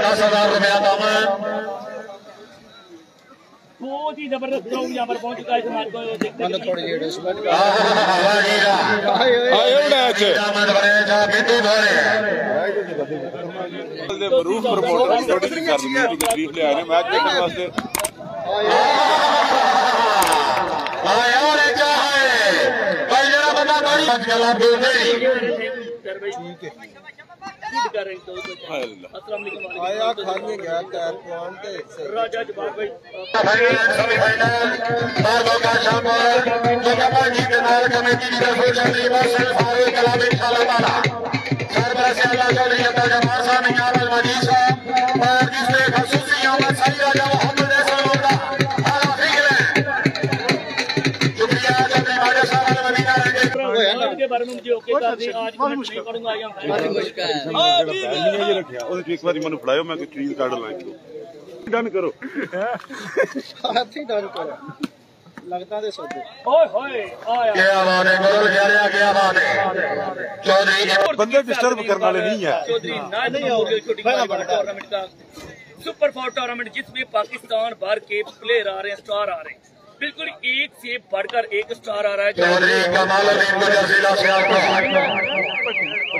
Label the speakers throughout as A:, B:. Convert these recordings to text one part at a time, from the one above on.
A: 10,000 रुपया दामन।
B: बहुत ही जबरदस्त लोग यहाँ पर पहुँच चुका है समाज को देखते हैं। राजा जवाब भाई के बारे में मुझे ओके कर दी आज मैं नहीं पढ़ूंगा या
C: एक बार मैंने फड़ायो मैं कुछ चीज काट ला डन करो
D: हाथी डन करो लगता दे सोते
B: ओए होए आया
A: क्या बात है गोल खेलिया क्या बात है चौधरी
C: बंदे डिस्टर्ब करने वाले नहीं है
B: चौधरी ना नहीं होगी छोटी टूर्नामेंट का सुपर 4 टूर्नामेंट जिसमें पाकिस्तान भर के प्लेयर आ रहे हैं स्टार आ रहे हैं बिल्कुल एक से बढ़कर एक स्टार आ रहा है
A: चौधरी कमालुद्दीन गुजर जिला सियालकोट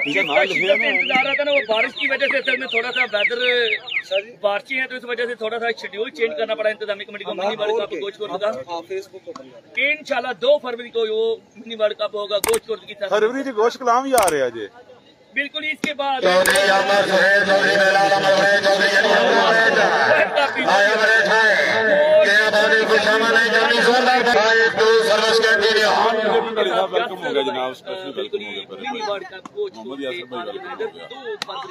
B: इंतजार रहा था ना वो बारिश की वजह से असल में थोड़ा सा वेदर बारिशें हैं तो इस वजह से थोड़ा सा शेड्यूल चेंज करना पड़ा इंतजामी कमेटी को मिनी वर्ल्ड कप गोशकोट का इंशाल्लाह 2 फरवरी को वो मिनी वर्ल्ड कप होगा गोशकोट की तरफ
C: फरवरी के गोश्त कलाम ही आ रहे हैं जी
B: बिल्कुल इसके बाद
A: चौधरी अमर सुहेल चौधरी बेलाल अमर चौधरी अली आया बड़े ठाए के आबादी को शामिल नहीं करनी जोरदार भाई टू सर्विस कैंटीनिया
C: वेलकम हो गया जनाब स्पेशल वेलकम हो गया
B: mini world cup
C: Mohammad Yasir भाई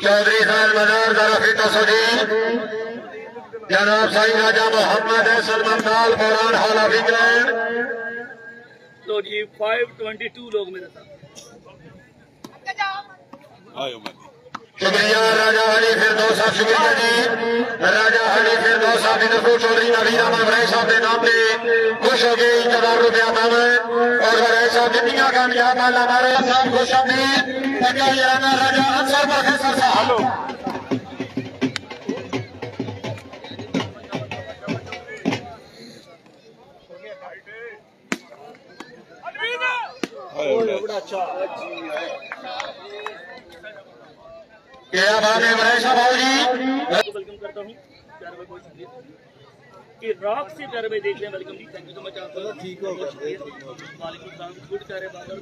A: चौधरी खान मजार दरफीत सदीन जनाब साईं राजा मोहम्मद सलमान दाल फौरान हॉल ऑफ इंग्लैंड
B: तो जी 522 लोग मेरे साथ
C: आयो मैं
A: शुक्रिया राजा अली फिरदौस साहब शुक्रिया जी राजा अली फिरदौस साहब इधर चौधरी नवीर अहमद भाई साहब के नाम पे खुश हो गई 1000 रुपया दामन और भाई साहब जितनी कामयाब माला हमारे साहब खुश आमदीद राजा अफसर प्रोफेसर साहब
D: अच्छा
A: क्या बात है भाई जी
B: वेलकम करता हूँ प्यारे भाई बहुत शुक्रिया कि रॉक से प्यारे भाई देख रहे हैं वेलकम जी थैंक यू सो मच आपको ठीक हो वालेकुम सलाम गुड प्यारे बादल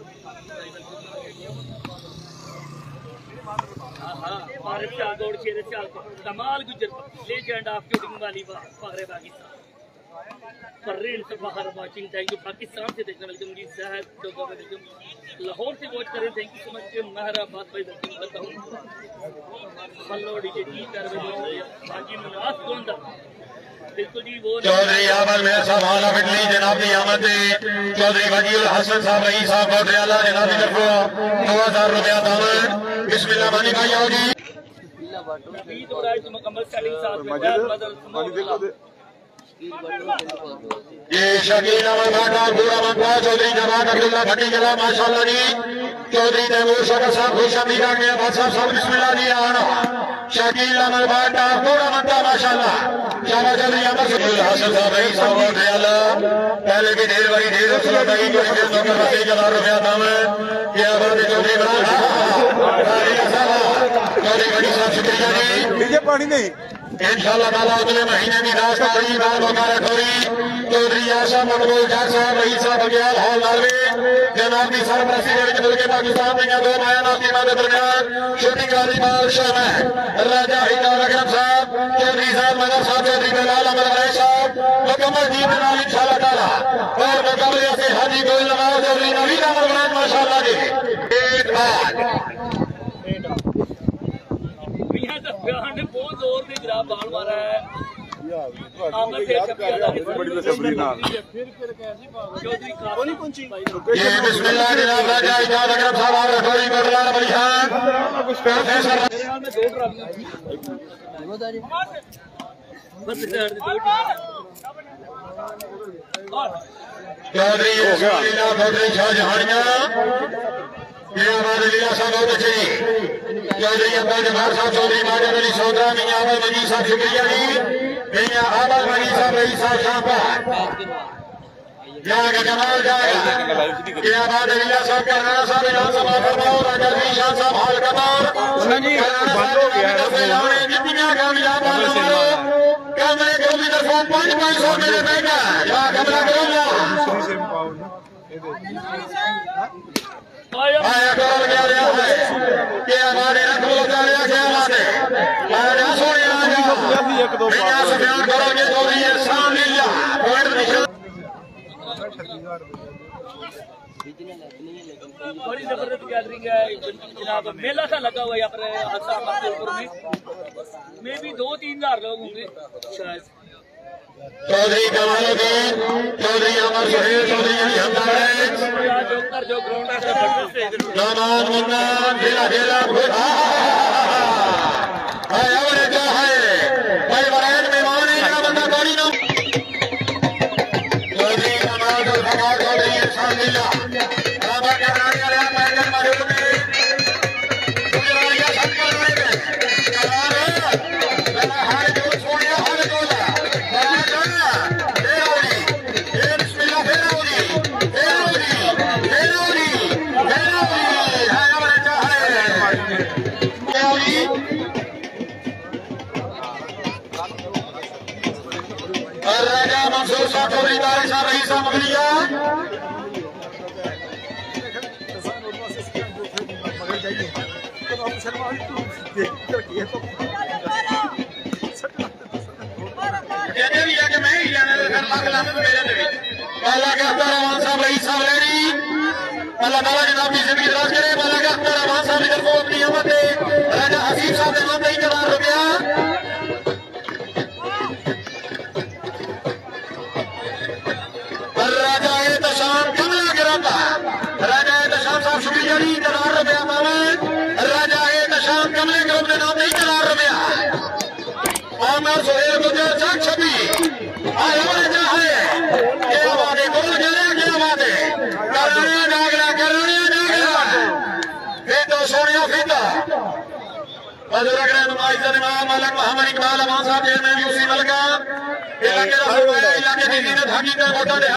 B: हाँ भारत चाल दौड़ शेर चाल कमाल गुजर लेजेंड ऑफ शूटिंग वाली फखरे पाकिस्तान फर्रीन से फखर वाचिंग थैंक यू पाकिस्तान से देखना वेलकम जी शहद वेलकम लाहौर से वॉच करें थैंक यू सो मच महराबाद भाई वेलकम करता हूँ मल्लोड़ी के जी कर बाकी मुनास कौन था बिल्कुल जी वो
A: चौधरी आमर मेहर साहब हाल ऑफ इटली जनाब की आमद चौधरी वजीर हसन साहब रही साहब कोटरियाला जनाब की तरफ 2000 रुपया दामन बिस्मिल्लाह मानी भाई आओ जी
B: ईद हो रहा है तो मुकम्मल सेटिंग साथ में
A: ये शकील अहमद भाटा पूरा मंत्रा चौधरी जवान अब्दुल्ला भट्टी जला माशाल्लाह जी चौधरी तैमूर शकर साहब खुश अमीरा के बादशाह साहब बिस्मिल्लाह जी आना शकील अहमद भाटा पूरा मंत्रा माशाल्लाह शाबाश चौधरी अमर सुहेल हसन साहब रही साहब कोटरियाला पहले भी ढेर बड़ी ढेर सलाही को इज्जत नौकर 1000 रुपया दामन ये आबाद चौधरी चौधरी बड़ी साहब शुक्रिया जी
C: डीजे पानी नहीं
A: इंशाअल्लाह ताला अगले महीने की 10 तारीख बाल मुबारक होगी चौधरी आशा मकबूल जाट साहब रईस साहब बगियाल हॉल नालवे जनाब की सरपरस्ती में मुल्क पाकिस्तान में 2 बयानात के दरमियान शूटिंग वाली बाल शो में राजा हिदार अकरम साहब चौधरी साहब मगर साहब चौधरी बेलाल अमर भाई साहब मुकम्मल जीत नाल इंशाअल्लाह ताला और मुकम्मल से हाजी गोल नवाज चौधरी नवीन अमर भाई माशाअल्लाह जी एक बात
B: ने बहुत जोर से गिरा बाल मारा है
A: बिस्मिल्लाह जनाब राजा इजाद अकरम साहब और रखोरी कोटलाल बलिहान प्रोफेसर चौधरी शाहजहानिया ये हमारे लीला साहब बहुत अच्छे चौधरी अब्दुल जब्बार साहब, चौधरी माजद अली सौदा, मियां आबद मजीद साहब शुक्रिया जी, मियां आबद मजीद साहब रईस साहब शाहबाद जाएगा, जमाल जाएगा। ये हमारे लीला साहब करनाना साहब इनाम सभा फरमाओ, राजा अली शाह साहब हाल कतार
C: जी बंद हो गया है
A: जितनियां कामयाब वालों मारो कैमरे के भी तरफों 500 मेरे बेटा या कमरा करूंगा आया करोल क्या रहा है कि हमारे रखो क्या रहा क्या बात है आया सोने आ जा
C: एक दो
A: मियां सुफियान करोल के चौधरी एहसान लिया पॉइंट निशान
B: बड़ी जबरदस्त गैदरिंग है जनाब, मेला सा लगा हुआ है यहाँ पर हादसा में भी 2-3 हज़ार लोग होंगे शायद।
A: चौधरी कमालुद्दीन, चौधरी अमर सुहेल, चौधरी अली हमदर्द,
B: जो ग्राउंड है
A: नौमान मुन्ना ढेला ढेला आया बड़े क्या है भाई बरैन मेहमान है क्या बंदा गाड़ी ना चौधरी कमाल चौधरी एहसान लिया बाबा के रानी वाले पैदल मौजूद में गुजराया सब कर रहे हैं कमाल है मेरा हाल जो सोनिया हाल जोला बड़ा जाना फेराउली ये बिस्मिल्लाह फेराउली फेराउली फेराउली फेराउली आया बड़े क्या है फेराउली और राजा मंसूर साहब चौधरी तारिक साहब रईस साहब मगलिया कहते भी है कि मैं ही जाने लगा लाख मेरे दे अल्लाह के अख्तर रहमान साहब रईस साहब लेनी अल्लाह ताला जनाब की जिंदगी दराज करे। अल्लाह के अख्तर रहमान साहब की तरफ अपनी अमद राजा हसीब साहब ने नाम नहीं करार हो गया राजा एहतशाम कमला गिराता राजा एहतशाम साहब शुक्रिया जी करार रुपया मावे राजा एहतशाम कमले के अपने नाम नहीं करार रुपया आमर सोहेल गुजर चाक छबी आया बड़े क्या है क्या बात है बोल गया क्या बात है कराने जागरा फिर तो सोनिया फिर हजूर अकरम इमाम मलक मोहम्मद इकबाल अमान साहब चेयरमैन यूसी मलका इलाके इलाके दी जीनत हकीकत वोटा